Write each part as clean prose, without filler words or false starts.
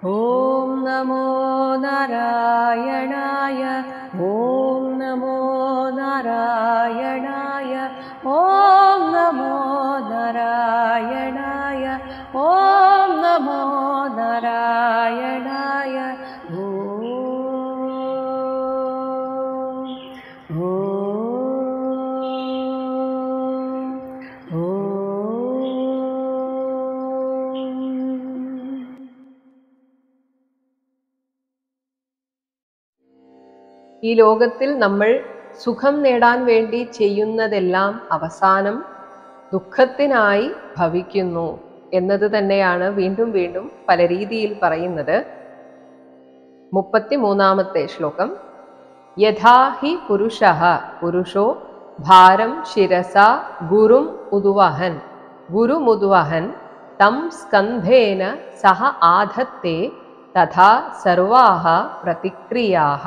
ഓം നമോ നാരായണായ. ഓം നമോ നാരായണായ. ഓം നമോ നാരായണായ. ഓം നമോ നാരായണായ. ഓം ഈ ലോകത്തിൽ നമ്മൾ സുഖം നേടാൻ വേണ്ടി ചെയ്യുന്നതെല്ലാം അവസാനം ദുഃഖത്തിനായി ഭവിക്കുന്നു എന്നത് തന്നെയാണ് വീണ്ടും വീണ്ടും പല രീതിയിൽ പറയുന്നത്. 33-ാമത്തെ ശ്ലോകം. യഥാ ഹി പുരുഷഃ പുരുഷോ ഭാരം ശിരസ ഗുരുമുദ്വഹൻ തം സ്കന്ധേന സഹ ആധത്തെ തഥാ സർവാഹ പ്രതിക്രിയാഃ.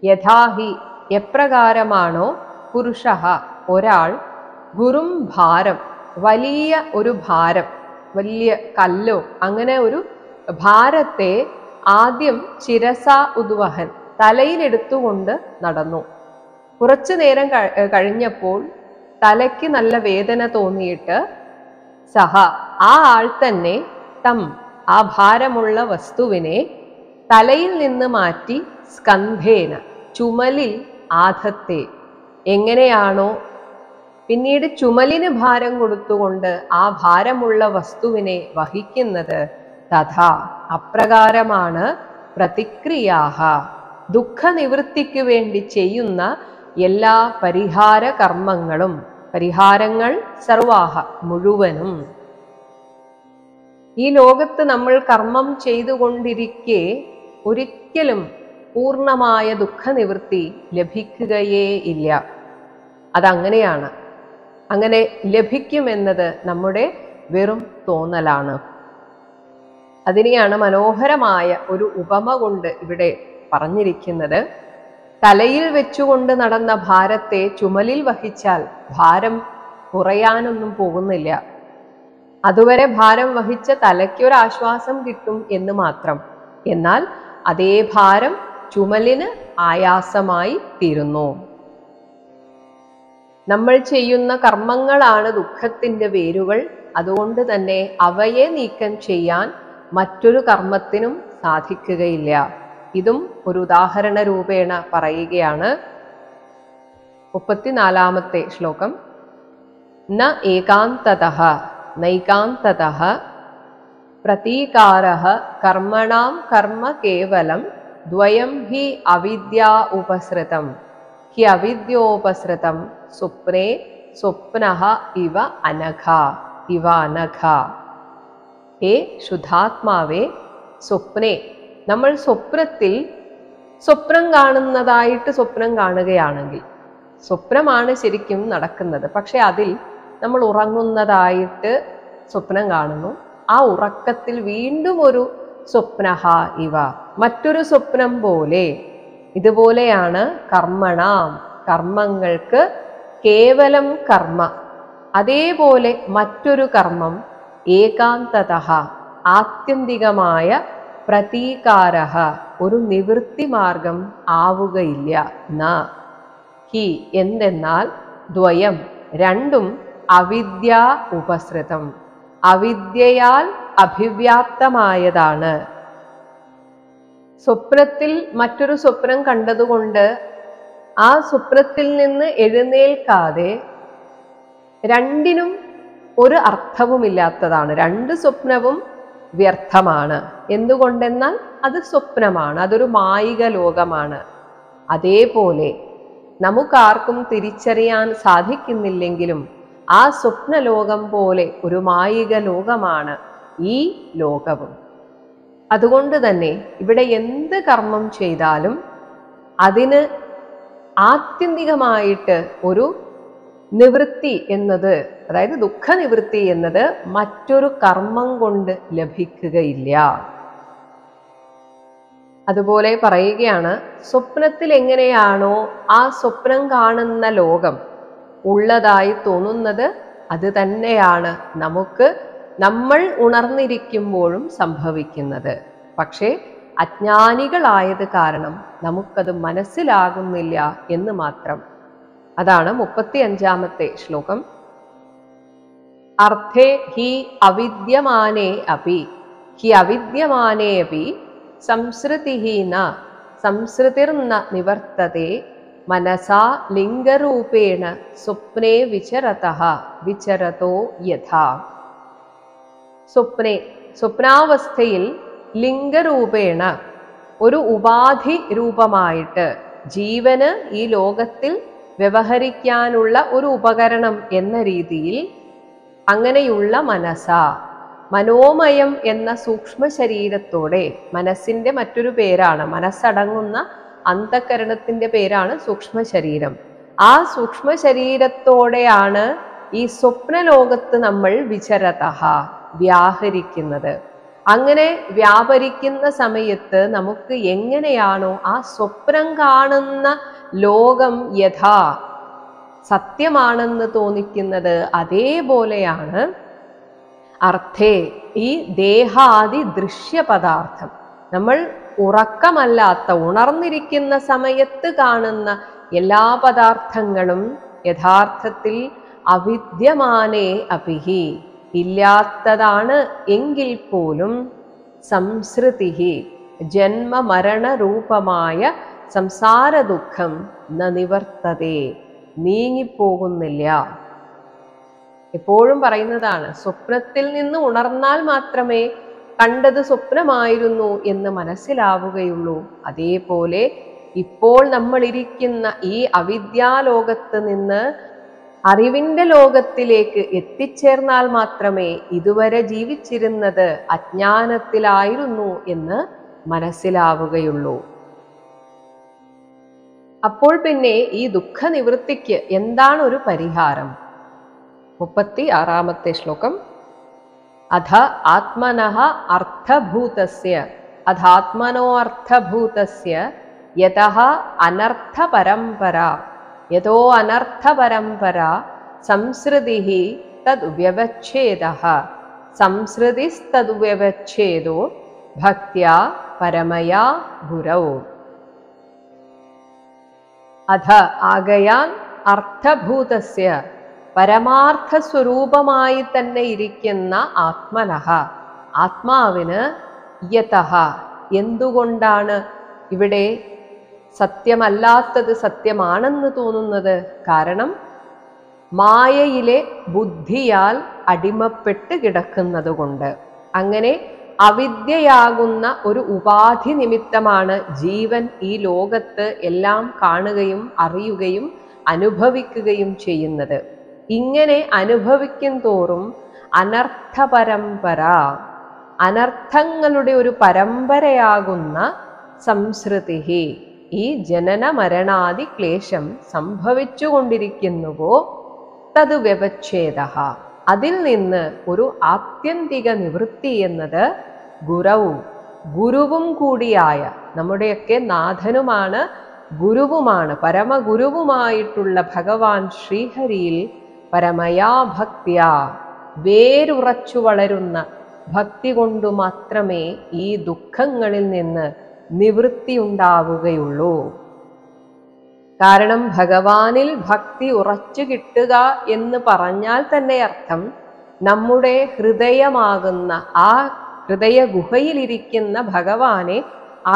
യഥാഹി എപ്രകാരമാണോ പുരുഷഃ ഒരാൾ ഗുരും ഭാരം വലിയ ഒരു ഭാരം, വലിയ കല്ലോ അങ്ങനെ ഒരു ഭാരത്തെ ആദ്യം ശിരസ ഉദ്വഹൻ തലയിലെടുത്തുകൊണ്ട് നടന്നു. കുറച്ചു നേരം കഴിഞ്ഞപ്പോൾ തലയ്ക്ക് നല്ല വേദന തോന്നിയിട്ട് സഹ ആ ആൾ തന്നെ തം ആ ഭാരമുള്ള വസ്തുവിനെ തലയിൽ നിന്ന് മാറ്റി സ്കന്ധേന ചുമലിൽ ആധത്തെ എങ്ങനെയാണോ പിന്നീട് ചുമലിന് ഭാരം കൊടുത്തുകൊണ്ട് ആ ഭാരമുള്ള വസ്തുവിനെ വഹിക്കുന്നത്, തഥാ അപ്രകാരമാണ് പ്രതിക്രിയാഹ ദുഃഖനിവൃത്തിക്ക് വേണ്ടി ചെയ്യുന്ന എല്ലാ പരിഹാര കർമ്മങ്ങളും. പരിഹാരങ്ങൾ സർവാഹ മുഴുവനും. ഈ ലോകത്ത് നമ്മൾ കർമ്മം ചെയ്തുകൊണ്ടിരിക്കെ ഒരിക്കലും പൂർണ്ണമായ ദുഃഖനിവൃത്തി ലഭിക്കുകയേ ഇല്ല. അതങ്ങനെയാണ്. അങ്ങനെ ലഭിക്കുമെന്നത് നമ്മുടെ വെറും തോന്നലാണ്. അതിനെയാണ് മനോഹരമായ ഒരു ഉപമ കൊണ്ട് ഇവിടെ പറഞ്ഞിരിക്കുന്നത്. തലയിൽ വെച്ചുകൊണ്ട് നടന്ന ഭാരത്തെ ചുമലിൽ വഹിച്ചാൽ ഭാരം കുറയാനൊന്നും പോകുന്നില്ല. അതുവരെ ഭാരം വഹിച്ച തലയ്ക്കൊരാശ്വാസം കിട്ടും എന്ന് മാത്രം. എന്നാൽ അതേ ഭാരം ചുമലിന് ആയാസമായി തീരുന്നു. നമ്മൾ ചെയ്യുന്ന കർമ്മങ്ങളാണ് ദുഃഖത്തിന്റെ വേരുകൾ. അതുകൊണ്ട് തന്നെ അവയെ നീക്കം ചെയ്യാൻ മറ്റൊരു കർമ്മത്തിനും സാധിക്കുകയില്ല. ഇതും ഒരു ഉദാഹരണ രൂപേണ പറയുകയാണ്. 34-ാമത്തെ ശ്ലോകം. ന ഏകാന്തതഃ നൈകാന്തതഃ പ്രതീകാരഃ കർമ്മണാം കർമ്മ കേവലം ദ്വയം ഹി അവിദ്യാ ഉപസൃതം ഹി അവിദ്യോപസൃതം സ്വപ്നേ സ്വപ്നഃ ഇവ അനഘ. ഹേ ശുദ്ധാത്മാവേ, സ്വപ്നേ നമ്മൾ സ്വപ്നം കാണുന്നതായിട്ട് സ്വപ്നം കാണുകയാണെങ്കിൽ സ്വപ്നമാണ് ശരിക്കും നടക്കുന്നത്. പക്ഷെ അതിൽ നമ്മൾ ഉറങ്ങുന്നതായിട്ട് സ്വപ്നം കാണുന്നു. ആ ഉറക്കത്തിൽ വീണ്ടും ഒരു സ്വപ്നഃ ഇവ മറ്റൊരു സ്വപ്നം പോലെ. ഇതുപോലെയാണ് കർമ്മണാം കർമ്മങ്ങൾക്ക് കേവലം കർമ്മ. അതേപോലെ മറ്റൊരു കർമ്മം ഏകാന്തതഃ ആത്യന്തികമായ പ്രതീകാരഃ ഒരു നിവൃത്തി മാർഗം ആവുകയില്ല. ന ഹി എന്തെന്നാൽ ദ്വയം രണ്ടും അവിദ്യാ ഉപസൃതം അവിദ്യയാൽ അഭിവ്യാപ്തമായതാണ്. സ്വപ്നത്തിൽ മറ്റൊരു സ്വപ്നം കണ്ടതുകൊണ്ട് ആ സ്വപ്നത്തിൽ നിന്ന് എഴുന്നേൽക്കാതെ രണ്ടിനും ഒരു അർത്ഥവുമില്ലാത്തതാണ്. രണ്ട് സ്വപ്നവും വ്യർത്ഥമാണ്. എന്തുകൊണ്ടെന്നാൽ അത് സ്വപ്നമാണ്, അതൊരു മായിക ലോകമാണ്. അതേപോലെ നമുക്കാർക്കും തിരിച്ചറിയാൻ സാധിക്കുന്നില്ലെങ്കിലും ആ സ്വപ്നലോകം പോലെ ഒരു മായിക ലോകമാണ് ഈ ലോകവും. അതുകൊണ്ട് തന്നെ ഇവിടെ എന്ത് കർമ്മം ചെയ്താലും അതിന് ആത്യന്തികമായിട്ട് ഒരു നിവൃത്തി എന്നത്, അതായത് ദുഃഖനിവൃത്തി എന്നത് മറ്റൊരു കർമ്മം കൊണ്ട് ലഭിക്കുകയില്ല. അതുപോലെ പറയുകയാണ്, സ്വപ്നത്തിൽ എങ്ങനെയാണോ ആ സ്വപ്നം കാണുന്ന ലോകം ഉള്ളതായി തോന്നുന്നത്, അത് തന്നെയാണ് നമുക്ക് നമ്മൾ ഉണർന്നിരിക്കുമ്പോഴും സംഭവിക്കുന്നത്. പക്ഷേ അജ്ഞാനികളായത് കാരണം നമുക്കത് മനസ്സിലാകുന്നില്ല എന്ന് മാത്രം. അതാണ് 35-ാമത്തെ ശ്ലോകം. അർത്ഥേ ഹി അവിദ്യമാനേ അപി ഹി അവിദ്യമാനേ അപി സംസൃതിഹി ന സംസൃതിർന നിവർത്തതേ മനസാ ലിംഗരൂപേണ സ്വപ്നേ വിചരതഃ വിചരതോ യഥാ. സ്വപ്നാവസ്ഥയിൽ ലിംഗരൂപേണ ഒരു ഉപാധി രൂപമായിട്ട് ജീവന് ഈ ലോകത്തിൽ വ്യവഹരിക്കാനുള്ള ഒരു ഉപകരണം എന്ന രീതിയിൽ അങ്ങനെയുള്ള മനോമയം എന്ന സൂക്ഷ്മ ശരീരത്തോടെ, മനസ്സിന്റെ മറ്റൊരു പേരാണ്, മനസ്സടങ്ങുന്ന അന്തഃകരണത്തിന്റെ പേരാണ് സൂക്ഷ്മ ശരീരം. ആ സൂക്ഷ്മ ശരീരത്തോടെയാണ് ഈ സ്വപ്നലോകത്ത് നമ്മൾ വിചരതഃ വ്യാഹരിക്കുന്നത്. അങ്ങനെ വ്യാപരിക്കുന്ന സമയത്ത് നമുക്ക് എങ്ങനെയാണോ ആ സ്വപ്നം കാണുന്ന ലോകം യഥാ സത്യമാണെന്ന് തോന്നിക്കുന്നത്, അതേപോലെയാണ് അർത്ഥേ ഈ ദേഹാദി ദൃശ്യപദാർത്ഥം. നമ്മൾ ഉറക്കമല്ലാത്ത ഉണർന്നിരിക്കുന്ന സമയത്ത് കാണുന്ന എല്ലാ പദാർത്ഥങ്ങളും യഥാർത്ഥത്തിൽ അവിദ്യമാനേ അപിഹി ഇല്ലാത്തതാണ് എങ്കിൽ പോലും സംസൃതിഹി ജന്മമരണരൂപമായ സംസാര ദുഃഖം ന നിവർത്തതേ നീങ്ങിപ്പോകുന്നില്ല. എപ്പോഴും പറയുന്നതാണ്, സ്വപ്നത്തിൽ നിന്ന് ഉണർന്നാൽ മാത്രമേ കണ്ടത് സ്വപ്നമായിരുന്നു എന്ന് മനസ്സിലാവുകയുള്ളൂ. അതേപോലെ ഇപ്പോൾ നമ്മൾ ഇരിക്കുന്ന ഈ അവിദ്യാലോകത്ത് നിന്ന് അറിവിന്റെ ലോകത്തിലേക്ക് എത്തിച്ചേർന്നാൽ മാത്രമേ ഇതുവരെ ജീവിച്ചിരുന്നത് അജ്ഞാനത്തിലായിരുന്നു എന്ന് മനസ്സിലാവുകയുള്ളൂ. അപ്പോൾ പിന്നെ ഈ ദുഃഖ നിവൃത്തിക്ക് എന്താണ് ഒരു പരിഹാരം? 36-ാമത്തെ ശ്ലോകം. അധ ആത്മനഃ അർത്ഥഭൂതസ്യ അധാത്മനോ അർത്ഥഭൂതസ്യ യതഃ അനർത്ഥ പരമ്പര യതോ അനർത്ഥ പരമ്പര സംസൃതിഃ തദ്വ്യവച്ഛേദഃ സംസൃതിസ്തദ്വ്യവച്ഛേദോ ഭക്ത്യാ പരമയാ ഗുരൗ. അധ ആകയാൽ അർത്ഥഭൂതസ്യ പരമാർത്ഥ സ്വരൂപമായി തന്നെ ഇരിക്കുന്ന ആത്മനഃ ആത്മാവിന് യതഃ എന്തുകൊണ്ടാണ് ഇവിടെ സത്യമല്ലാത്തത് സത്യമാണെന്ന് തോന്നുന്നത്? കാരണം മായയിലെ ബുദ്ധിയാൽ അടിമപ്പെട്ട് കിടക്കുന്നത് കൊണ്ട്. അങ്ങനെ അവിദ്യയാകുന്ന ഒരു ഉപാധി നിമിത്തമാണ് ജീവൻ ഈ ലോകത്ത് എല്ലാം കാണുകയും അറിയുകയും അനുഭവിക്കുകയും ചെയ്യുന്നത്. ഇങ്ങനെ അനുഭവിക്കും തോറും അനർത്ഥ പരമ്പര, അനർത്ഥങ്ങളുടെ ഒരു പരമ്പരയാകുന്ന സംസൃതിഹി ഈ ജനന മരണാദി ക്ലേശം സംഭവിച്ചു കൊണ്ടിരിക്കുന്നുവോ തത് വ്യവച്ഛേദഃ അതിൽ നിന്ന് ഒരു ആത്യന്തിക നിവൃത്തി എന്നത് ഗുരുവും കൂടിയായ നമ്മുടെയൊക്കെ നാഥനുമാണ്, ഗുരുവുമാണ്, പരമഗുരുവുമായിട്ടുള്ള ഭഗവാൻ ശ്രീഹരിയിൽ പരമയാ ഭക്തിയാ വേരുറച്ചു വളരുന്ന ഭക്തി കൊണ്ടു മാത്രമേ ഈ ദുഃഖങ്ങളിൽ നിന്ന് നിവൃത്തി ഉണ്ടാവുകയുള്ളൂ. കാരണം ഭഗവാനിൽ ഭക്തി ഉറച്ചു കിട്ടുക എന്ന് പറഞ്ഞാൽ തന്നെ അർത്ഥം നമ്മുടെ ഹൃദയമാകുന്ന ആ ഹൃദയ ഗുഹയിലിരിക്കുന്ന ഭഗവാനെ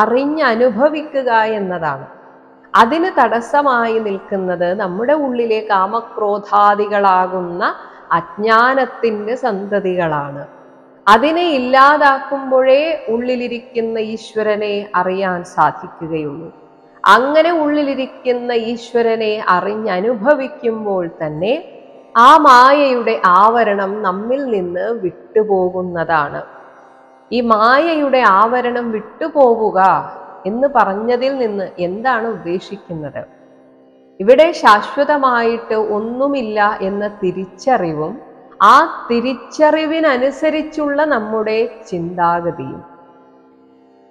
അറിഞ്ഞനുഭവിക്കുക എന്നതാണ്. അതിന് തടസ്സമായി നിൽക്കുന്നത് നമ്മുടെ ഉള്ളിലെ കാമക്രോധാദികളാകുന്ന അജ്ഞാനത്തിന്റെ സന്തതികളാണ്. അതിനെ ഇല്ലാതാക്കുമ്പോഴേ ഉള്ളിലിരിക്കുന്ന ഈശ്വരനെ അറിയാൻ സാധിക്കുകയുള്ളൂ. അങ്ങനെ ഉള്ളിലിരിക്കുന്ന ഈശ്വരനെ അറിഞ്ഞനുഭവിക്കുമ്പോൾ തന്നെ ആ മായയുടെ ആവരണം നമ്മിൽ നിന്ന് വിട്ടുപോകുന്നതാണ്. ഈ മായയുടെ ആവരണം വിട്ടുപോവുക എന്ന് പറഞ്ഞതിൽ നിന്ന് എന്താണ് ഉദ്ദേശിക്കുന്നത്? ഇവിടെ ശാശ്വതമായിട്ട് ഒന്നുമില്ല എന്ന തിരിച്ചറിവും ആ തിരിച്ചറിവിനനുസരിച്ചുള്ള നമ്മുടെ ചിന്താഗതിയും.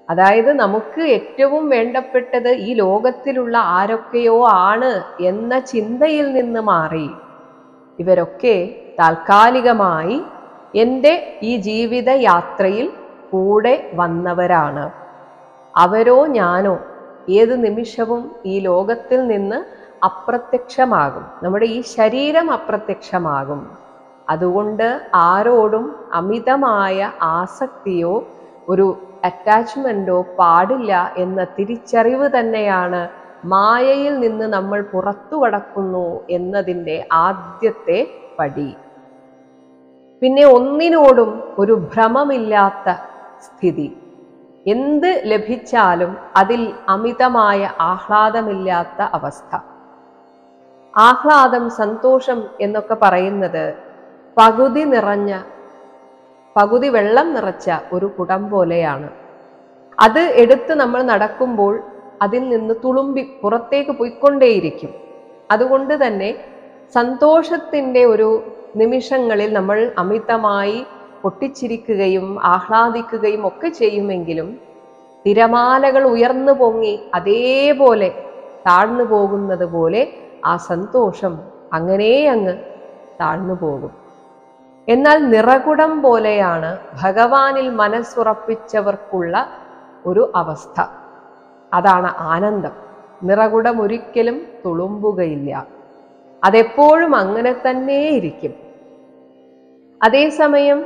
അതായത് നമുക്ക് ഏറ്റവും വേണ്ടപ്പെട്ടത് ഈ ലോകത്തിലുള്ള ആരൊക്കെയോ ആണ് എന്ന ചിന്തയിൽ നിന്ന് മാറി ഇവരൊക്കെ താൽക്കാലികമായി എൻ്റെ ഈ ജീവിത യാത്രയിൽ കൂടെ വന്നവരാണ്. അവരോ ഞാനോ ഏത് നിമിഷവും ഈ ലോകത്തിൽ നിന്ന് അപ്രത്യക്ഷമാകും. നമ്മുടെ ഈ ശരീരം അപ്രത്യക്ഷമാകും. അതുകൊണ്ട് ആരോടും അമിതമായ ആസക്തിയോ ഒരു അറ്റാച്ച്മെന്റോ പാടില്ല എന്ന തിരിച്ചറിവ് തന്നെയാണ് മായയിൽ നിന്ന് നമ്മൾ പുറത്തു കടക്കുന്നു എന്നതിൻ്റെ ആദ്യത്തെ പടി. പിന്നെ ഒന്നിനോടും ഒരു ഭ്രമമില്ലാത്ത സ്ഥിതി. എന്ത് ലഭിച്ചാലും അതിൽ അമിതമായ ആഹ്ലാദമില്ലാത്ത അവസ്ഥ. ആഹ്ലാദം, സന്തോഷം എന്നൊക്കെ പറയുന്നത് പകുതി വെള്ളം നിറച്ച ഒരു കുടം പോലെയാണ്. അത് എടുത്ത് നമ്മൾ നടക്കുമ്പോൾ അതിൽ നിന്ന് തുളുമ്പി പുറത്തേക്ക് പോയിക്കൊണ്ടേയിരിക്കും. അതുകൊണ്ട് തന്നെ സന്തോഷത്തിൻ്റെ ഒരു നിമിഷങ്ങളിൽ നമ്മൾ അമിതമായി പൊട്ടിച്ചിരിക്കുകയും ആഹ്ലാദിക്കുകയും ഒക്കെ ചെയ്യുമെങ്കിലും തിരമാലകൾ ഉയർന്നു പൊങ്ങി അതേപോലെ താഴ്ന്നു പോകുന്നത് പോലെ ആ സന്തോഷം അങ്ങനെ അങ്ങ് താഴ്ന്നു പോകും. എന്നാൽ നിറകുടം പോലെയാണ് ഭഗവാനിൽ മനസ്സുറപ്പിച്ചവർക്കുള്ള ഒരു അവസ്ഥ. അതാണ് ആനന്ദം. നിറകുടം ഒരിക്കലും തുളുമ്പുകയില്ല. അതെപ്പോഴും അങ്ങനെ തന്നെ ഇരിക്കും. അതേസമയം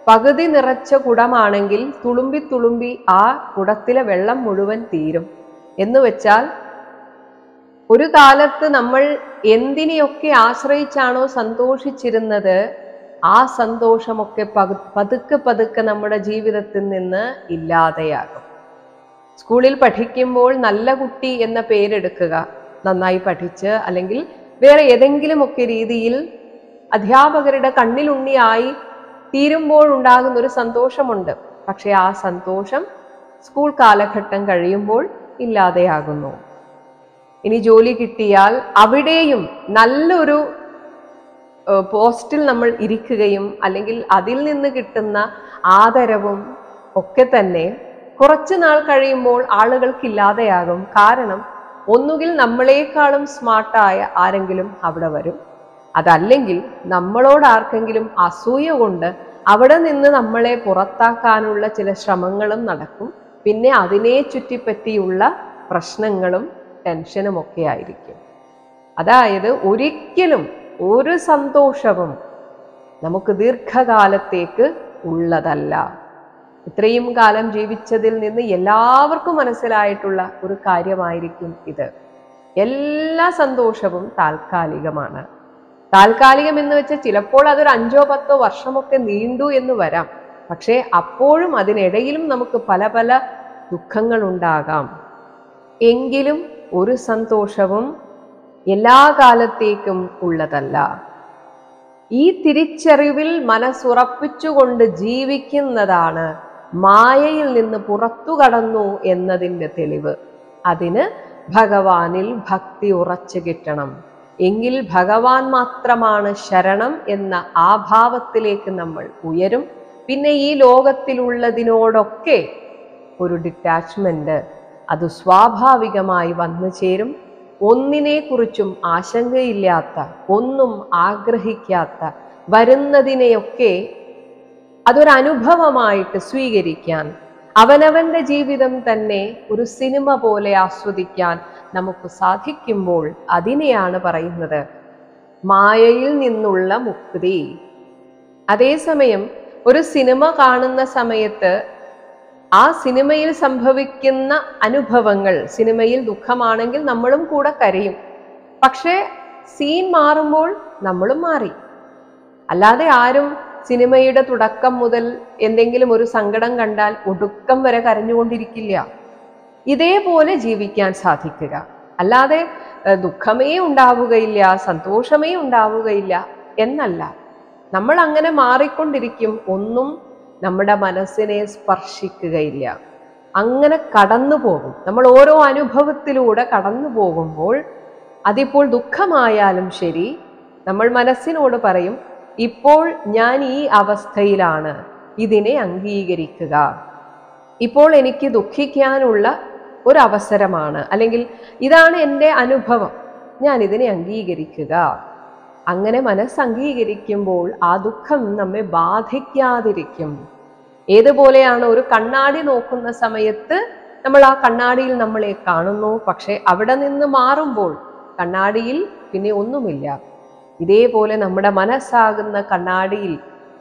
പകുതി നിറച്ച കുടമാണെങ്കിൽ തുളുമ്പി തുളുമ്പി ആ കുടത്തിലെ വെള്ളം മുഴുവൻ തീരും. എന്ന് വെച്ചാൽ ഒരു കാലത്ത് നമ്മൾ എന്തിനെയൊക്കെ ആശ്രയിച്ചാണോ സന്തോഷിച്ചിരുന്നത്, ആ സന്തോഷമൊക്കെ പതുക്കെ നമ്മുടെ ജീവിതത്തിൽ നിന്ന് ഇല്ലാതെയാകും. സ്കൂളിൽ പഠിക്കുമ്പോൾ നല്ല കുട്ടി എന്ന പേരെടുക്കുക, നന്നായി പഠിച്ച് അല്ലെങ്കിൽ വേറെ ഏതെങ്കിലുമൊക്കെ രീതിയിൽ അധ്യാപകരുടെ കണ്ണിലുണ്ണിയായി തീരുമ്പോഴുണ്ടാകുന്ന ഒരു സന്തോഷമുണ്ട്. പക്ഷെ ആ സന്തോഷം സ്കൂൾ കാലഘട്ടം കഴിയുമ്പോൾ ഇല്ലാതെയാകുന്നു. ഇനി ജോലി കിട്ടിയാൽ അവിടെയും നല്ലൊരു പോസ്റ്റിൽ നമ്മൾ ഇരിക്കുകയും അല്ലെങ്കിൽ അതിൽ നിന്ന് കിട്ടുന്ന ആദരവും ഒക്കെ തന്നെ കുറച്ചു നാൾ കഴിയുമ്പോൾ ആളുകൾക്കില്ലാതെയാകും. കാരണം ഒന്നുകിൽ നമ്മളെക്കാളും സ്മാർട്ടായ ആരെങ്കിലും അവിടെ വരും, അതല്ലെങ്കിൽ നമ്മളോട് ആർക്കെങ്കിലും അസൂയ കൊണ്ട് അവിടെ നിന്ന് നമ്മളെ പുറത്താക്കാനുള്ള ചില ശ്രമങ്ങളും നടക്കും. പിന്നെ അതിനെ ചുറ്റിപ്പറ്റിയുള്ള പ്രശ്നങ്ങളും ടെൻഷനും ഒക്കെ ആയിരിക്കും. അതായത് ഒരിക്കലും ഒരു സന്തോഷവും നമുക്ക് ദീർഘകാലത്തേക്ക് ഉള്ളതല്ല. ഇത്രയും കാലം ജീവിച്ചതിൽ നിന്ന് എല്ലാവർക്കും മനസ്സിലായിട്ടുള്ള ഒരു കാര്യമായിരിക്കും ഇത്. എല്ലാ സന്തോഷവും താൽക്കാലികമാണ്. താൽക്കാലികം എന്ന് വെച്ചാൽ ചിലപ്പോൾ അതൊരു 5-10 വർഷമൊക്കെ നീണ്ടു എന്ന് വരാം. പക്ഷേ അപ്പോഴും അതിനിടയിലും നമുക്ക് പല പല ദുഃഖങ്ങൾ ഉണ്ടാകാം. എങ്കിലും ഒരു സന്തോഷവും എല്ലാ കാലത്തേക്കും ഉള്ളതല്ല. ഈ തിരിച്ചറിവിൽ മനസ്സുറപ്പിച്ചുകൊണ്ട് ജീവിക്കുന്നതാണ് മായയിൽ നിന്ന് പുറത്തു കടന്നു എന്നതിൻ്റെ തെളിവ്. അതിന് ഭഗവാനിൽ ഭക്തി ഉറച്ചു കിട്ടണം. എങ്കിൽ ഭഗവാൻ മാത്രമാണ് ശരണം എന്ന ആ ഭാവത്തിലേക്ക് നമ്മൾ ഉയരും. പിന്നെ ഈ ലോകത്തിലുള്ളതിനോടൊക്കെ ഒരു ഡിറ്റാച്ച്മെന്റ് അത് സ്വാഭാവികമായി വന്നു ചേരും. ഒന്നിനെക്കുറിച്ചും ആശങ്കയില്ലാത്ത, ഒന്നും ആഗ്രഹിക്കാത്ത, വരുന്നതിനെയൊക്കെ അതൊരനുഭവമായിട്ട് സ്വീകരിക്കാൻ, അവനവന്റെ ജീവിതം തന്നെ ഒരു സിനിമ പോലെ ആസ്വദിക്കാൻ നമുക്ക് സാധിക്കുമ്പോൾ അതിനെയാണ് പറയുന്നത് മായയിൽ നിന്നുള്ള മുക്തി. അതേസമയം ഒരു സിനിമ കാണുന്ന സമയത്ത് ആ സിനിമയിൽ സംഭവിക്കുന്ന അനുഭവങ്ങൾ, സിനിമയിൽ ദുഃഖമാണെങ്കിൽ നമ്മളും കൂടെ കരയും. പക്ഷേ സീൻ മാറുമ്പോൾ നമ്മളും മാറി. അല്ലാതെ ആരും സിനിമയുടെ തുടക്കം മുതൽ എന്തെങ്കിലും ഒരു സങ്കടം കണ്ടാൽ ഒടുക്കം വരെ കരഞ്ഞുകൊണ്ടിരിക്കില്ല. ഇതേപോലെ ജീവിക്കാൻ സാധിക്കുക. അല്ലാതെ ദുഃഖമേ ഉണ്ടാവുകയില്ല, സന്തോഷമേ ഉണ്ടാവുകയില്ല എന്നല്ല. നമ്മൾ അങ്ങനെ മാറിക്കൊണ്ടിരിക്കും. ഒന്നും നമ്മുടെ മനസ്സിനെ സ്പർശിക്കുകയില്ല. അങ്ങനെ കടന്നു പോകും. നമ്മൾ ഓരോ അനുഭവത്തിലൂടെ കടന്നു പോകുമ്പോൾ അതിപ്പോൾ ദുഃഖമായാലും ശരി, നമ്മൾ മനസ്സിനോട് പറയും, ഇപ്പോൾ ഞാൻ ഈ അവസ്ഥയിലാണ്, ഇതിനെ അംഗീകരിക്കുക. ഇപ്പോൾ എനിക്ക് ദുഃഖിക്കാനുള്ള ഒരു അവസരമാണ്, അല്ലെങ്കിൽ ഇതാണ് എൻ്റെ അനുഭവം, ഞാൻ ഇതിനെ അംഗീകരിക്കുക. അങ്ങനെ മനസ്സ് അംഗീകരിക്കുമ്പോൾ ആ ദുഃഖം നമ്മെ ബാധിക്കാതിരിക്കും. ഏതുപോലെയാണ് ഒരു കണ്ണാടി നോക്കുന്ന സമയത്ത് നമ്മൾ ആ കണ്ണാടിയിൽ നമ്മളെ കാണുന്നു, പക്ഷെ അവിടെ നിന്ന് മാറുമ്പോൾ കണ്ണാടിയിൽ പിന്നെ ഒന്നുമില്ല. ഇതേപോലെ നമ്മുടെ മനസ്സാകുന്ന കണ്ണാടിയിൽ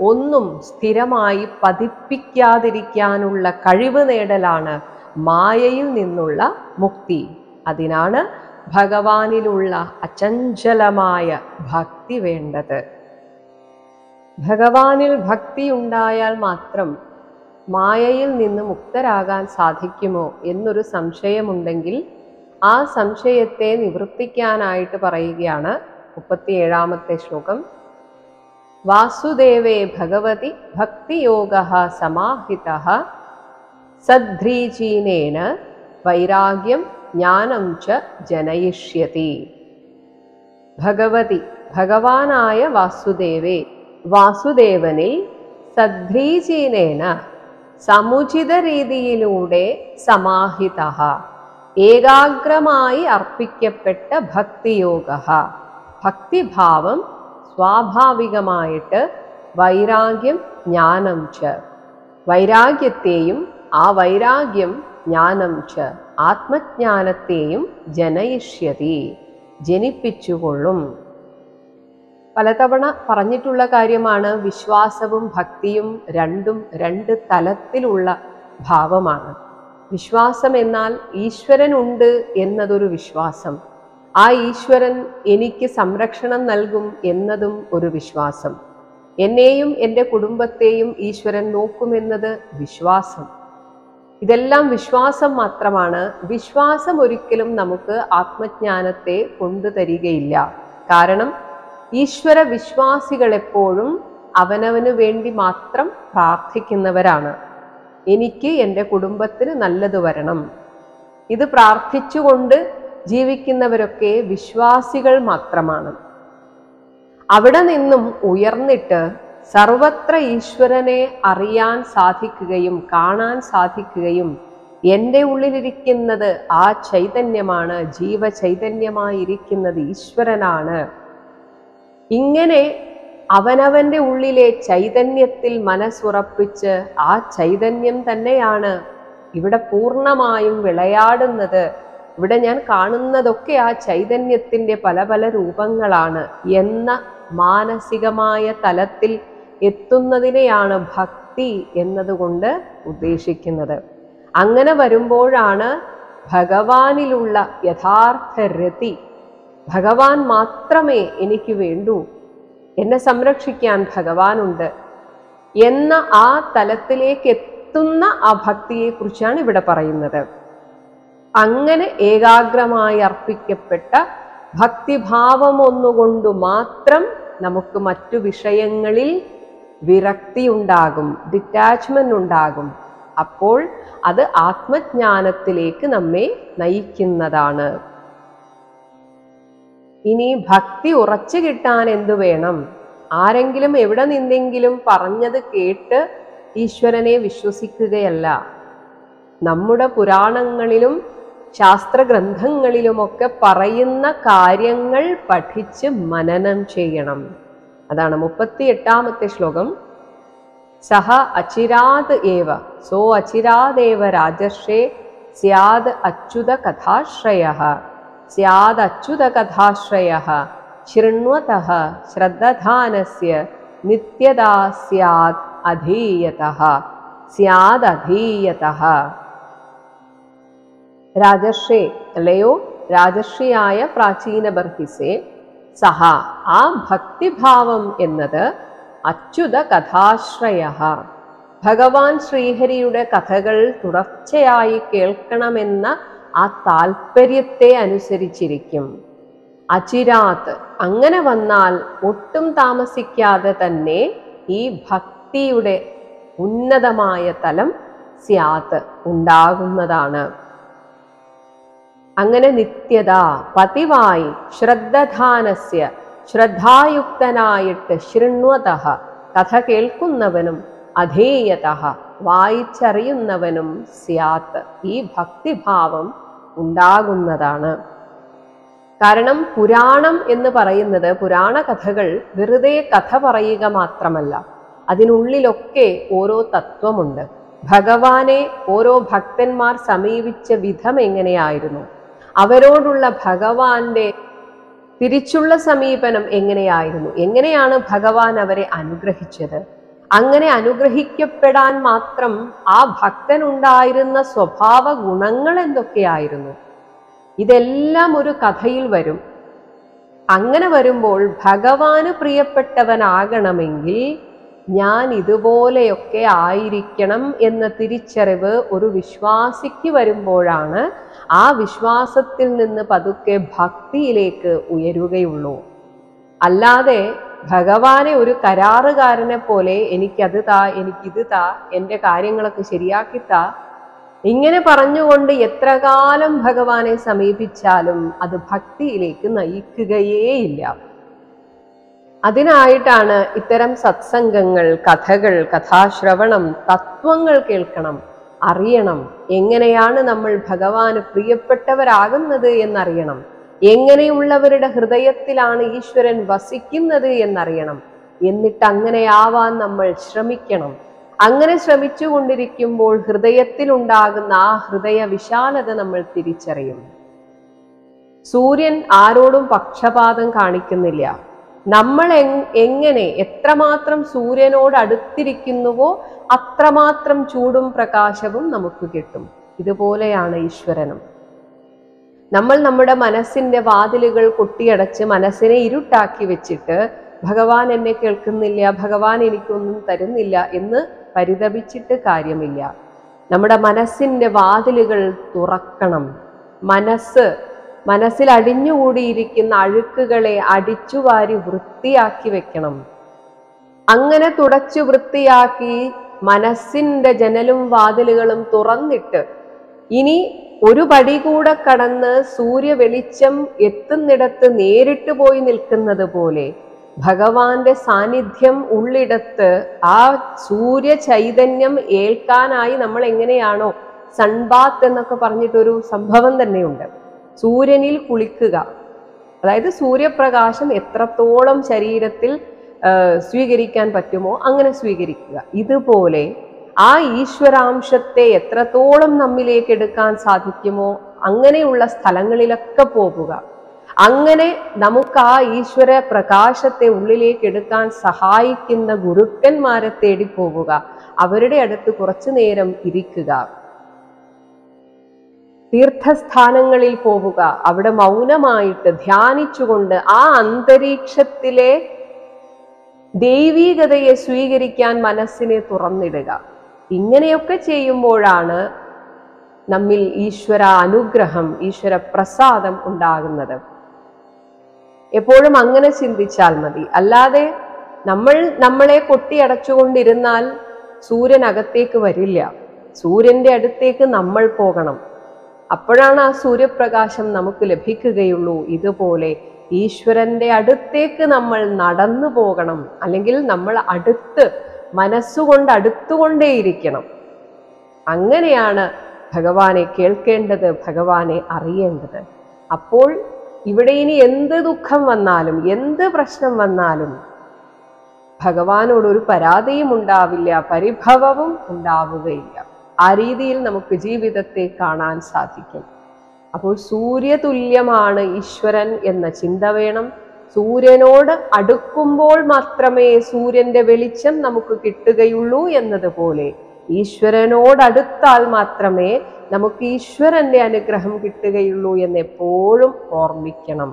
ഒന്നും സ്ഥിരമായി പതിപ്പിക്കാതിരിക്കാനുള്ള കഴിവ് നേടലാണ് മായയിൽ നിന്നുള്ള മുക്തി. അതിനാണ് ഭഗവാനിലുള്ള അചഞ്ചലമായ ഭക്തി വേണ്ടത്. ഭഗവാനിൽ ഭക്തി ഉണ്ടായാൽ മാത്രം മായയിൽ നിന്ന് മുക്തരാകാൻ സാധിക്കുമോ എന്നൊരു സംശയമുണ്ടെങ്കിൽ ആ സംശയത്തെ നിവൃത്തിക്കാനായിട്ട് പറയുകയാണ് 37ാമത്തെ ശ്ലോകം. വാസുദേവേ ഭഗവതി ഭക്തിയോഗഃ സമാഹിതഃ സദ്ധ്രീചീനേന വൈരാഗ്യം ജ്ഞാനം ച ജനയിഷ്യതി. ഭഗവതി ഭഗവാനായ വാസുദേവേ, വാസുദേവനിൽ സദ്ധ്രീചീനേന സമുചിത രീതിയിലൂടെ സമാഹിതഃ ഏകാഗ്രമായി അർപ്പിക്കപ്പെട്ട ഭക്തിയോഗഃ ഭക്തിഭാവം സ്വാഭാവികമായിട്ട് വൈരാഗ്യം ജ്ഞാനം ച വൈരാഗ്യത്തെയും ആ വൈരാഗ്യം ജ്ഞാനം ച ആത്മജ്ഞാനത്തെയും ജനയിഷ്യതി ജനിപ്പിച്ചുകൊള്ളും. പലതവണ പറഞ്ഞിട്ടുള്ള കാര്യമാണ്. വിശ്വാസവും ഭക്തിയും രണ്ടും രണ്ട് തലത്തിലുള്ള ഭാവമാണ്. വിശ്വാസം എന്നാൽ ഈശ്വരൻ ഉണ്ട് എന്നതൊരു വിശ്വാസം, ആ ഈശ്വരൻ എനിക്ക് സംരക്ഷണം നൽകും എന്നതും ഒരു വിശ്വാസം, എന്നെയും എൻ്റെ കുടുംബത്തെയും ഈശ്വരൻ നോക്കുമെന്നത് വിശ്വാസം. ഇതെല്ലാം വിശ്വാസം മാത്രമാണ്. വിശ്വാസം ഒരിക്കലും നമുക്ക് ആത്മജ്ഞാനത്തെ കൊണ്ടുതരികയില്ല. കാരണം ഈശ്വര വിശ്വാസികൾ എപ്പോഴും അവനവന് വേണ്ടി മാത്രം പ്രാർത്ഥിക്കുന്നവരാണ്. എനിക്ക് എൻ്റെ കുടുംബത്തിന് നല്ലത് വരണം, ഇത് പ്രാർത്ഥിച്ചുകൊണ്ട് ജീവിക്കുന്നവരൊക്കെ വിശ്വാസികൾ മാത്രമാണ്. അവിടെ നിന്നും ഉയർന്നിട്ട് സർവത്ര ഈശ്വരനെ അറിയാൻ സാധിക്കുകയും കാണാൻ സാധിക്കുകയും എൻ്റെ ഉള്ളിലിരിക്കുന്നത് ആ ചൈതന്യമാണ്, ജീവചൈതന്യമായിരിക്കുന്നത് ഈശ്വരനാണ്. ഇങ്ങനെ അവനവൻ്റെ ഉള്ളിലെ ചൈതന്യത്തിൽ മനസ്സുറപ്പിച്ച് ആ ചൈതന്യം തന്നെയാണ് ഇവിടെ പൂർണ്ണമായും വിളയാടുന്നത്, ഇവിടെ ഞാൻ കാണുന്നതൊക്കെ ആ ചൈതന്യത്തിൻ്റെ പല പല രൂപങ്ങളാണ് എന്ന മാനസികമായ തലത്തിൽ എത്തുന്നതിനെയാണ് ഭക്തി എന്നതുകൊണ്ട് ഉദ്ദേശിക്കുന്നത്. അങ്ങനെ വരുമ്പോഴാണ് ഭഗവാനിലുള്ള യഥാർത്ഥ രതി, ഭഗവാൻ മാത്രമേ എനിക്ക് വേണ്ടൂ, എന്നെ സംരക്ഷിക്കാൻ ഭഗവാനുണ്ട് എന്ന ആ തലത്തിലേക്ക് എത്തുന്ന ആ ഭക്തിയെക്കുറിച്ചാണ് ഇവിടെ പറയുന്നത്. അങ്ങനെ ഏകാഗ്രമായി അർപ്പിക്കപ്പെട്ട ഭക്തിഭാവം ഒന്നുകൊണ്ടു മാത്രം നമുക്ക് മറ്റു വിഷയങ്ങളിൽ വിരക്തി ഉണ്ടാകും, ഡിറ്റാച്ച്മെന്റ് ഉണ്ടാകും. അപ്പോൾ അത് ആത്മജ്ഞാനത്തിലേക്ക് നമ്മെ നയിക്കുന്നതാണ്. ഇനി ഭക്തി ഉറച്ചു കിട്ടാൻ എന്തു വേണം? ആരെങ്കിലും എവിടെ നിന്നെങ്കിലും പറഞ്ഞത് കേട്ട് ഈശ്വരനെ വിശ്വസിക്കുകയല്ല. നമ്മുടെ പുരാണങ്ങളിലും ശാസ്ത്രഗ്രന്ഥങ്ങളിലുമൊക്കെ പറയുന്ന കാര്യങ്ങൾ പഠിച്ച് മനനം ചെയ്യണം. അതാണ് 38ാമത്തെ ശ്ലോകം. സഹ അചിരാത് ഏവ സോ അചിരാദേവ രാജർഷേ സ്യാദ് അച്യുത കഥാശ്രയഃ സ്യാദ് അച്യുത കഥാശ്രയഃ ശൃണ്വതഃ ശ്രദ്ധധാനസ്യ നിത്യദാ സ്യാദ് അധീയതഃ സ്യാദ് അധീയതഃ. രാജർഷേ അല്ലയോ രാജർഷിയായ പ്രാചീന ബർഹിസേ, സഹ ആ ഭക്തിഭാവം എന്നത് അച്യുത കഥാശ്രയഃ ഭഗവാൻ ശ്രീഹരിയുടെ കഥകൾ തുടർച്ചയായി കേൾക്കണമെന്ന ആ താല്പര്യത്തെ അനുസരിച്ചിരിക്കും. അചിരാത് അങ്ങനെ വന്നാൽ ഒട്ടും താമസിക്കാതെ തന്നെ ഈ ഭക്തിയുടെ ഉന്നതമായ തലം സ്യാത് ഉണ്ടാകുന്നതാണ്. അങ്ങനെ നിത്യത പതിവായി ശ്രദ്ധധാനസ്യ ശ്രദ്ധായുക്തനായിട്ട് ശൃണ്വതഃ കഥ കേൾക്കുന്നവനും അധേയതഃ വായിച്ചറിയുന്നവനും സ്യാത് ഈ ഭക്തിഭാവം ഉണ്ടാകുന്നതാണ്. കാരണം പുരാണം എന്ന് പറയുന്നത്, പുരാണ കഥകൾ വെറുതെ കഥ പറയുക മാത്രമല്ല, അതിനുള്ളിലൊക്കെ ഓരോ തത്വമുണ്ട്. ഭഗവാനെ ഓരോ ഭക്തന്മാർ സമീപിച്ച വിധം എങ്ങനെയായിരുന്നു, അവരോടുള്ള ഭഗവാന്റെ തിരിച്ചുള്ള സമീപനം എങ്ങനെയായിരുന്നു, എങ്ങനെയാണ് ഭഗവാൻ അവരെ അനുഗ്രഹിച്ചത്, അങ്ങനെ അനുഗ്രഹിക്കപ്പെടാൻ മാത്രം ആ ഭക്തനുണ്ടായിരുന്ന സ്വഭാവ ഗുണങ്ങൾ എന്തൊക്കെയായിരുന്നു, ഇതെല്ലാം ഒരു കഥയിൽ വരും. അങ്ങനെ വരുമ്പോൾ ഭഗവാന് പ്രിയപ്പെട്ടവനാകണമെങ്കിൽ ഞാൻ ഇതുപോലെയൊക്കെ ആയിരിക്കണം എന്ന തിരിച്ചറിവ് ഒരു വിശ്വാസിക്ക് വരുമ്പോഴാണ് ആ വിശ്വാസത്തിൽ നിന്ന് പതുക്കെ ഭക്തിയിലേക്ക് ഉയരുകയുള്ളൂ. അല്ലാതെ ഭഗവാനെ ഒരു കരാറുകാരനെ പോലെ എനിക്കത് താ, എനിക്കിത് താ, എൻ്റെ കാര്യങ്ങളൊക്കെ ശരിയാക്കിത്താ, ഇങ്ങനെ പറഞ്ഞുകൊണ്ട് എത്ര കാലം ഭഗവാനെ സമീപിച്ചാലും അത് ഭക്തിയിലേക്ക് നയിക്കുകയേയില്ല. അതിനായിട്ടാണ് ഇത്തരം സത്സംഗങ്ങൾ, കഥകൾ, കഥാശ്രവണം, തത്വങ്ങൾ കേൾക്കണം, അറിയണം. എങ്ങനെയാണ് നമ്മൾ ഭഗവാന് പ്രിയപ്പെട്ടവരാകുന്നത് എന്നറിയണം. എങ്ങനെയുള്ളവരുടെ ഹൃദയത്തിലാണ് ഈശ്വരൻ വസിക്കുന്നത് എന്നറിയണം. എന്നിട്ട് അങ്ങനെയാവാൻ നമ്മൾ ശ്രമിക്കണം. അങ്ങനെ ശ്രമിച്ചുകൊണ്ടിരിക്കുമ്പോൾ ഹൃദയത്തിലുണ്ടാകുന്ന ആ ഹൃദയ വിശാലത നമ്മൾ തിരിച്ചറിയും. സൂര്യൻ ആരോടും പക്ഷപാതം കാണിക്കുന്നില്ല. നമ്മൾ എങ്ങനെ എത്രമാത്രം സൂര്യനോട് അടുത്തിരിക്കുന്നുവോ അത്രമാത്രം ചൂടും പ്രകാശവും നമുക്ക് കിട്ടും. ഇതുപോലെയാണ് ഈശ്വരനും. നമ്മൾ നമ്മുടെ മനസ്സിന്റെ വാതിലുകൾ കൊട്ടിയടച്ച് മനസ്സിനെ ഇരുട്ടാക്കി വെച്ചിട്ട് ഭഗവാൻ എന്നെ കേൾക്കുന്നില്ല, ഭഗവാൻ എനിക്കൊന്നും തരുന്നില്ല എന്ന് പരിതപിച്ചിട്ട് കാര്യമില്ല. നമ്മുടെ മനസ്സിന്റെ വാതിലുകൾ തുറക്കണം. മനസ്സിൽ അടിഞ്ഞുകൂടിയിരിക്കുന്ന അഴുക്കുകളെ അടിച്ചുവാരി വൃത്തിയാക്കി വെക്കണം. അങ്ങനെ തുടച്ചു വൃത്തിയാക്കി മനസ്സിന്റെ ജനലും വാതിലുകളും തുറന്നിട്ട് ഇനി ഒരു പടി കൂടെ കടന്ന് സൂര്യ വെളിച്ചം എത്തുന്നിടത്ത് നേരിട്ട് പോയി നിൽക്കുന്നത് പോലെ ഭഗവാന്റെ സാന്നിധ്യം ഉള്ളിടത്ത് ആ സൂര്യ ചൈതന്യം ഏൽക്കാനായി നമ്മൾ എങ്ങനെയാണോ സൺബാത്ത് എന്നൊക്കെ പറഞ്ഞിട്ടൊരു സംഭവം തന്നെയുണ്ട്. സൂര്യനിൽ കുളിക്കുക, അതായത് സൂര്യപ്രകാശം എത്രത്തോളം ശരീരത്തിൽ സ്വീകരിക്കാൻ പറ്റുമോ അങ്ങനെ സ്വീകരിക്കുക. ഇതുപോലെ ആ ഈശ്വരാംശത്തെ എത്രത്തോളം നമ്മിലേക്ക് എടുക്കാൻ സാധിക്കുമോ അങ്ങനെയുള്ള സ്ഥലങ്ങളിലൊക്കെ പോകുക. അങ്ങനെ നമുക്ക് ആ ഈശ്വര പ്രകാശത്തെ ഉള്ളിലേക്ക് എടുക്കാൻ സഹായിക്കുന്ന ഗുരുക്കന്മാരെ തേടി പോവുക. അവരുടെ അടുത്ത് കുറച്ചു നേരം ഇരിക്കുക. തീർത്ഥസ്ഥാനങ്ങളിൽ പോവുക. അവിടെ മൗനമായിട്ട് ധ്യാനിച്ചുകൊണ്ട് ആ അന്തരീക്ഷത്തിലെ ദൈവീകതയെ സ്വീകരിക്കാൻ മനസ്സിനെ തുറന്നിടുക. ഇങ്ങനെയൊക്കെ ചെയ്യുമ്പോഴാണ് നമ്മിൽ ഈശ്വര അനുഗ്രഹം, ഈശ്വര പ്രസാദം ഉണ്ടാകുന്നത്. എപ്പോഴും അങ്ങനെ ചിന്തിച്ചാൽ മതി. അല്ലാതെ നമ്മളെ കൊട്ടിയടച്ചുകൊണ്ടിരുന്നാൽ സൂര്യൻ അകത്തേക്ക് വരില്ല. സൂര്യന്റെ അടുത്തേക്ക് നമ്മൾ പോകണം. അപ്പോഴാണ് ആ സൂര്യപ്രകാശം നമുക്ക് ലഭിക്കുകയുള്ളൂ. ഇതുപോലെ ഈശ്വരന്റെ അടുത്തേക്ക് നമ്മൾ നടന്നു പോകണം. അല്ലെങ്കിൽ നമ്മൾ മനസ്സുകൊണ്ട് അടുത്തുകൊണ്ടേയിരിക്കണം. അങ്ങനെയാണ് ഭഗവാനെ കേൾക്കേണ്ടത്, ഭഗവാനെ അറിയേണ്ടത്. അപ്പോൾ ഇവിടെ ഇനി എന്ത് ദുഃഖം വന്നാലും എന്ത് പ്രശ്നം വന്നാലും ഭഗവാനോടൊരു പരാതിയും ഉണ്ടാവില്ല, പരിഭവവും ഉണ്ടാവുകയില്ല. ആ രീതിയിൽ നമുക്ക് ജീവിതത്തെ കാണാൻ സാധിക്കും. അപ്പോൾ സൂര്യതുല്യമാണ് ഈശ്വരൻ എന്ന ചിന്ത വേണം. സൂര്യനോട് അടുക്കുമ്പോൾ മാത്രമേ സൂര്യന്റെ വെളിച്ചം നമുക്ക് കിട്ടുകയുള്ളൂ എന്നതുപോലെ ഈശ്വരനോടടുത്താൽ മാത്രമേ നമുക്ക് ഈശ്വരന്റെ അനുഗ്രഹം കിട്ടുകയുള്ളൂ എന്ന് എപ്പോഴും ഓർമ്മിക്കണം.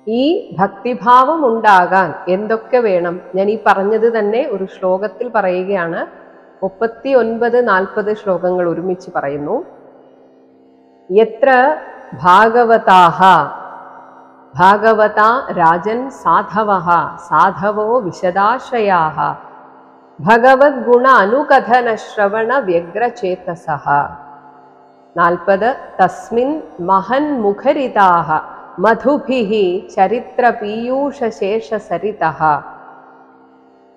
ഈ ഭക്തിഭാവം ഉണ്ടാകാൻ എന്തൊക്കെ വേണം? ഞാൻ ഈ പറഞ്ഞത് തന്നെ ഒരു ശ്ലോകത്തിൽ പറയുകയാണ്. 39-40 ശ്ലോകങ്ങൾ ഒരുമിച്ച് പറയുന്നു. യത്ര ഭാഗവതാഹ ഭാഗവതാ രാജൻ സാധവഃ സാധവോ വിശദാശ്രയാഃ ഭഗവദ്ഗുണ അനുകഥന ശ്രവണ വ്യഗ്രചേതസഃ. 40 തസ്മിൻ മഹൻ മുഖരിതാഃ മധുഭിഃ ചരിത്ര പീയൂഷ ശേഷ സരിതഃ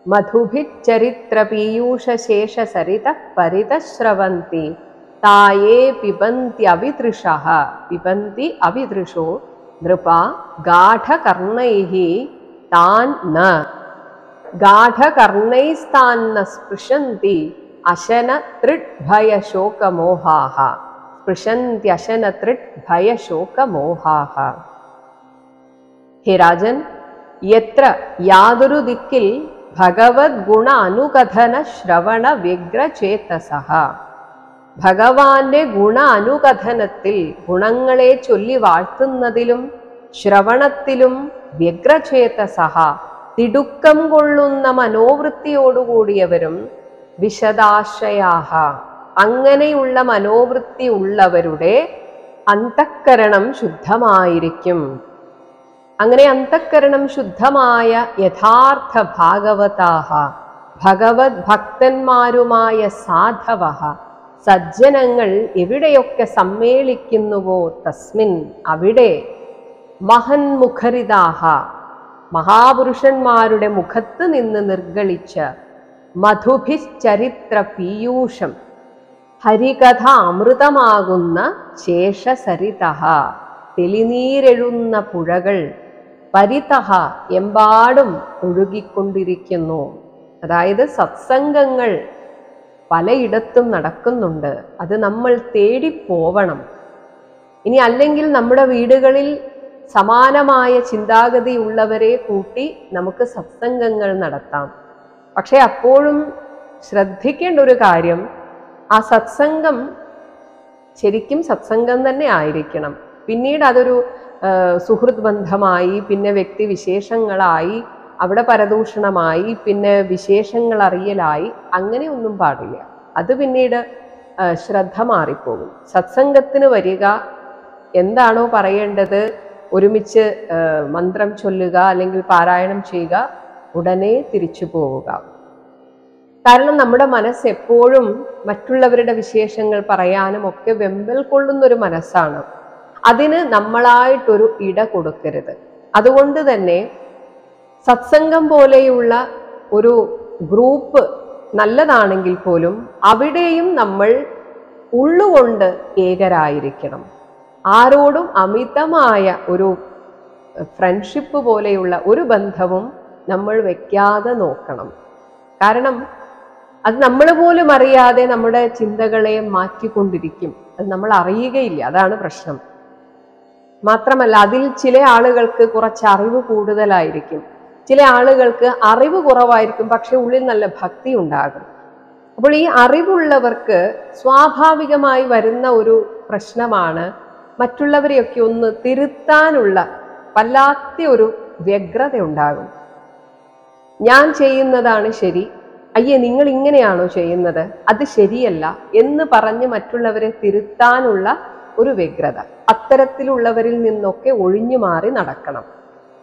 മധുഭിഃ ചരിത്ര പീയൂഷ ശേഷ സരിതഃ പരിതശ്രവന്തി തായേ പിബന്തി അവിതൃഷഃ പിബന്തി അവിതൃഷോ നൃപ ഗാഠകർണൈഃ താൻ ന ഗാഠകർണൈസ്താൻ ന സ്പൃശന്തി അശന തൃഡ് ഭയശോകമോഹാഃ സ്പൃശന്തി അശന തൃഡ് ഭയശോകമോഹാഃ. ഹേ രാജൻ, യത്ര യാതൊരു ദിക്കിൽ ഭഗവത് ഗുണ അനുകഥന ശ്രവണ വ്യഗ്രചേതസഃ ഭഗവാന്റെ ഗുണ അനുകഥനത്തിൽ ഗുണങ്ങളെ ചൊല്ലി വാഴ്ത്തുന്നതിലും ശ്രവണത്തിലും വ്യഗ്രചേതസഃ തിടുക്കം കൊള്ളുന്ന മനോവൃത്തിയോടുകൂടിയവരും വിശദാശ്രയാഃ അങ്ങനെയുള്ള മനോവൃത്തി ഉള്ളവരുടെ അന്തഃക്കരണം ശുദ്ധമായിരിക്കും. അങ്ങനെ അന്തഃക്കരണം ശുദ്ധമായ യഥാർത്ഥ ഭാഗവതാഃ ഭഗവത് ഭക്തന്മാരുമായ സാധവഃ സജ്ജനങ്ങൾ എവിടെയൊക്കെ സമ്മേളിക്കുന്നുവോ തസ്മിൻ അവിടെ മഹന്മുഖരിതാഃ മഹാപുരുഷന്മാരുടെ മുഖത്ത് നിന്ന് നിർഗളിച്ച മധുഭിശ്ചരിത്ര പീയൂഷം ഹരികഥ അമൃതമാകുന്ന ശേഷസരിതഃ തെളിനീരെഴുന്ന പുഴകൾ പരിതഃ എമ്പാടും ഒഴുകിക്കൊണ്ടിരിക്കുന്നു. അതായത് സത്സംഗങ്ങൾ പലയിടത്തും നടക്കുന്നുണ്ട്. അത് നമ്മൾ തേടിപ്പോവണം. ഇനി അല്ലെങ്കിൽ നമ്മുടെ വീടുകളിൽ സമാനമായ ചിന്താഗതി ഉള്ളവരെ കൂട്ടി നമുക്ക് സത്സംഗങ്ങൾ നടത്താം. പക്ഷെ അപ്പോഴും ശ്രദ്ധിക്കേണ്ട ഒരു കാര്യം, ആ സത്സംഗം ശരിക്കും സത്സംഗം തന്നെ ആയിരിക്കണം. പിന്നീട് അതൊരു സുഹൃത് ബന്ധമായി, പിന്നെ വ്യക്തിവിശേഷങ്ങളായി, അവിടെ പരദൂഷണമായി, പിന്നെ വിശേഷങ്ങൾ അറിയലായി, അങ്ങനെയൊന്നും പാടില്ല. അത് പിന്നീട് ശ്രദ്ധ മാറിപ്പോകും. സത്സംഗത്തിന് വരിക, എന്താണോ പറയേണ്ടത് ഒരുമിച്ച് മന്ത്രം ചൊല്ലുക അല്ലെങ്കിൽ പാരായണം ചെയ്യുക, ഉടനെ തിരിച്ചു പോവുക. കാരണം നമ്മുടെ മനസ്സ് എപ്പോഴും മറ്റുള്ളവരുടെ വിശേഷങ്ങൾ പറയാനും ഒക്കെ വെമ്പൽ കൊള്ളുന്നൊരു മനസ്സാണ്. അതിന് നമ്മളായിട്ടൊരു ഇട കൊടുക്കരുത്. അതുകൊണ്ട് തന്നെ സത്സംഗം പോലെയുള്ള ഒരു ഗ്രൂപ്പ് നല്ലതാണെങ്കിൽ പോലും അവിടെയും നമ്മൾ ഉള്ളുകൊണ്ട് ഏകരായിരിക്കണം. ആരോടും അമിതമായ ഒരു ഫ്രണ്ട്ഷിപ്പ് പോലെയുള്ള ഒരു ബന്ധവും നമ്മൾ വെക്കാതെ നോക്കണം. കാരണം അത് നമ്മൾ പോലും അറിയാതെ നമ്മുടെ ചിന്തകളെ മാറ്റിക്കൊണ്ടിരിക്കും. അത് നമ്മൾ അറിയുകയില്ല. അതാണ് പ്രശ്നം. മാത്രമല്ല, അതിൽ ചില ആളുകൾക്ക് കുറച്ച് അറിവ് കൂടുതലായിരിക്കും, ചില ആളുകൾക്ക് അറിവ് കുറവായിരിക്കും, പക്ഷെ ഉള്ളിൽ നല്ല ഭക്തി ഉണ്ടാകും. അപ്പോൾ ഈ അറിവുള്ളവർക്ക് സ്വാഭാവികമായി വരുന്ന ഒരു പ്രശ്നമാണ് മറ്റുള്ളവരെയൊക്കെ ഒന്ന് തിരുത്താനുള്ള വല്ലാത്ത ഒരു വ്യഗ്രത ഉണ്ടാകും. ഞാൻ ചെയ്യുന്നതാണ് ശരി, അയ്യേ നിങ്ങൾ ഇങ്ങനെയാണോ ചെയ്യുന്നത്, അത് ശരിയല്ല എന്ന് പറഞ്ഞ് മറ്റുള്ളവരെ തിരുത്താനുള്ള ഒരു വ്യഗ്രത. അത്തരത്തിലുള്ളവരിൽ നിന്നൊക്കെ ഒഴിഞ്ഞു മാറി നടക്കണം.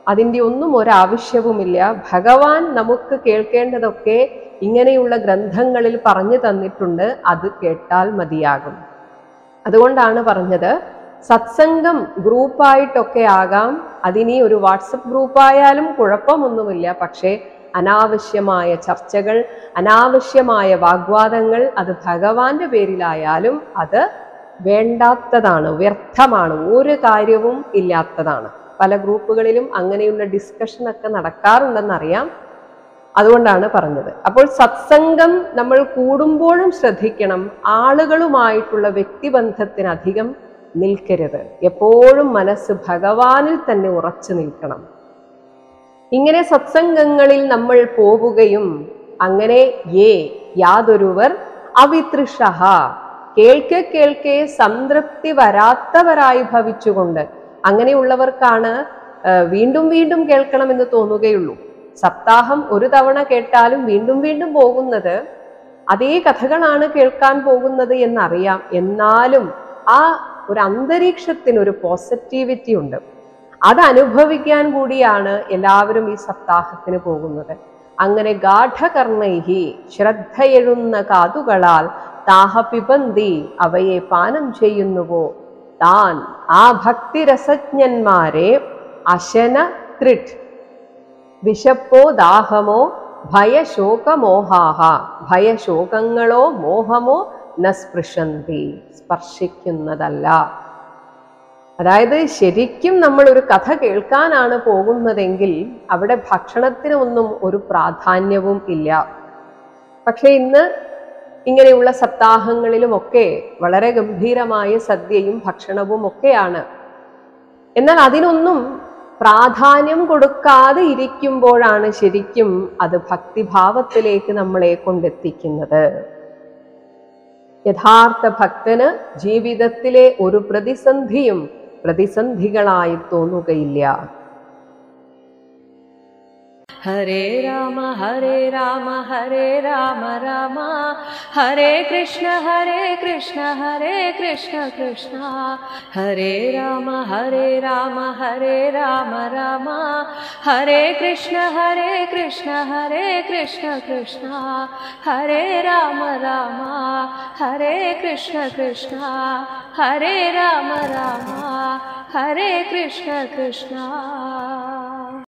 അതിൻ്റെ ഒന്നും ഒരാവശ്യവുമില്ല. ഭഗവാൻ നമുക്ക് കേൾക്കേണ്ടതൊക്കെ ഇങ്ങനെയുള്ള ഗ്രന്ഥങ്ങളിൽ പറഞ്ഞു തന്നിട്ടുണ്ട്. അത് കേട്ടാൽ മതിയാകും. അതുകൊണ്ടാണ് പറഞ്ഞത്, സത്സംഗം ഗ്രൂപ്പായിട്ടൊക്കെ ആകാം. അതിനി ഒരു വാട്സപ്പ് ഗ്രൂപ്പായാലും കുഴപ്പമൊന്നുമില്ല. പക്ഷേ അനാവശ്യമായ ചർച്ചകൾ, അനാവശ്യമായ വാഗ്വാദങ്ങൾ, അത് ഭഗവാന്റെ പേരിലായാലും അത് വേണ്ടാത്തതാണ്, വ്യർത്ഥമാണ്, ഒരു കാര്യവും ഇല്ലാത്തതാണ്. പല ഗ്രൂപ്പുകളിലും അങ്ങനെയുള്ള ഡിസ്കഷനൊക്കെ നടക്കാറുണ്ടെന്നറിയാം. അതുകൊണ്ടാണ് പറഞ്ഞത്. അപ്പോൾ സത്സംഗം നമ്മൾ കൂടുമ്പോഴും ശ്രദ്ധിക്കണം, ആളുകളുമായിട്ടുള്ള വ്യക്തിബന്ധത്തിനധികം നിൽക്കരുത്. എപ്പോഴും മനസ്സ് ഭഗവാനിൽ തന്നെ ഉറച്ചു നിൽക്കണം. ഇങ്ങനെ സത്സംഗങ്ങളിൽ നമ്മൾ പോവുകയും അങ്ങനെ യാതൊരുവർ അവിതൃഷഃ കേൾക്കെ കേൾക്കെ സംതൃപ്തി വരാത്തവരായി ഭവിച്ചുകൊണ്ട്, അങ്ങനെയുള്ളവർക്കാണ് വീണ്ടും വീണ്ടും കേൾക്കണമെന്ന് തോന്നുകയുള്ളൂ. സപ്താഹം ഒരു തവണ കേട്ടാലും വീണ്ടും വീണ്ടും പോകുന്നത് അതേ കഥകളാണ് കേൾക്കാൻ പോകുന്നത് എന്നറിയാം. എന്നാലും ആ ഒരു അന്തരീക്ഷത്തിനൊരു പോസിറ്റിവിറ്റി ഉണ്ട്. അത് അനുഭവിക്കാൻ കൂടിയാണ് എല്ലാവരും ഈ സപ്താഹത്തിന് പോകുന്നത്. അങ്ങനെ ഗാഠകർണൈഹി ശ്രദ്ധയെഴുന്ന കാതുകളാൽ താഹ പിബന്തി അവയെ പാനം ചെയ്യുന്നുവോ താൻ ആ ഭക്തിരസജ്ഞന്മാരെ അശന ത്രിട് വിശപ്പോ ദാഹമോ ഭയശോകമോഹാഹ ഭയശോകങ്ങളോ മോഹമോ ന സ്പൃശന്തി, സ്പർശിക്കുന്നതല്ല. അതായത് ശരിക്കും നമ്മൾ ഒരു കഥ കേൾക്കാനാണ് പോകുന്നതെങ്കിൽ അവിടെ ഭക്ഷണത്തിനൊന്നും ഒരു പ്രാധാന്യവും ഇല്ല. പക്ഷെ ഇന്ന് ഇങ്ങനെയുള്ള സപ്താഹങ്ങളിലുമൊക്കെ വളരെ ഗംഭീരമായ സദ്യയും ഭക്ഷണവും ഒക്കെയാണ്. എന്നാൽ അതിനൊന്നും പ്രാധാന്യം കൊടുക്കാതെ ഇരിക്കുമ്പോഴാണ് ശരിക്കും അത് ഭക്തിഭാവത്തിലേക്ക് നമ്മളെ കൊണ്ടെത്തിക്കുന്നത്. യഥാർത്ഥ ഭക്തന് ജീവിതത്തിലെ ഒരു പ്രതിസന്ധിയും പ്രതിസന്ധികളായി തോന്നുകയില്ല. ഹരേ രാമ ഹരേ രാമ ഹരേ രാമ രാമ ഹരേ കൃഷ്ണ ഹരേ കൃഷ്ണ ഹരേ കൃഷ്ണ കൃഷ്ണ ഹരേ രാമ ഹരേ രാമ ഹരേ രാമ രാമ ഹരേ കൃഷ്ണ ഹരേ കൃഷ്ണ ഹരേ കൃഷ്ണ കൃഷ്ണ ഹരേ രാമ രാമ ഹരേ കൃഷ്ണ കൃഷ്ണ ഹരേ രാമ രാമ ഹരേ കൃഷ്ണ കൃഷ്ണ.